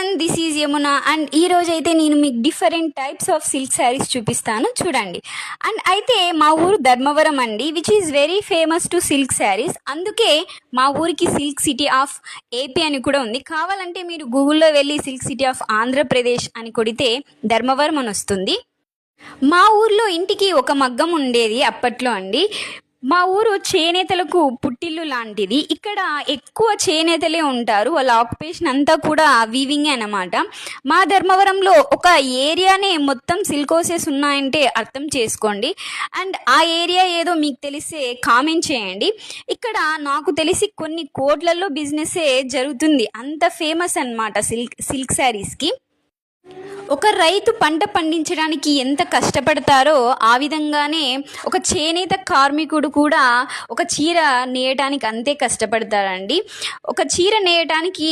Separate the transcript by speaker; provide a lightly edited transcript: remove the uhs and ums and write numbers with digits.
Speaker 1: Everyone, this is Yamuna and ఈ రోజు అయితే నేను మీకు different types of silk saris చూపిస్తాను చూడండి. అండ్ అయితే మా ఊరు ధర్మవరం అండి, which is very famous to silk saris. అందుకే మా ఊరికి సిల్క్ సిటీ ఆఫ్ ఏపీ అని కూడా ఉంది. కావాలంటే మీరు గూగుల్లో వెళ్ళి సిల్క్ సిటీ ఆఫ్ ఆంధ్రప్రదేశ్ అని కొడితే ధర్మవరం అని వస్తుంది. మా ఊర్లో ఇంటికి ఒక మగ్గం ఉండేది అప్పట్లో అండి. మా ఊరు చేనేతలకు పుట్టిల్లు లాంటిది. ఇక్కడ ఎక్కువ చేనేతలే ఉంటారు. వాళ్ళ ఆక్యుపేషన్ అంతా కూడా వీవింగే అన్నమాట. మా ధర్మవరంలో ఒక ఏరియానే మొత్తం సిల్క్ హౌసెస్ ఉన్నాయంటే అర్థం చేసుకోండి. అండ్ ఆ ఏరియా ఏదో మీకు తెలిస్తే కామెంట్ చేయండి. ఇక్కడ నాకు తెలిసి కొన్ని కోట్లలో బిజినెస్సే జరుగుతుంది. అంత ఫేమస్ అన్నమాట సిల్క్ శారీస్కి. ఒక రైతు పంట పండించడానికి ఎంత కష్టపడతారో ఆ విధంగానే ఒక చేనేత కార్మికుడు కూడా ఒక చీర నేయడానికి అంతే కష్టపడతారండి. ఒక చీర నేయడానికి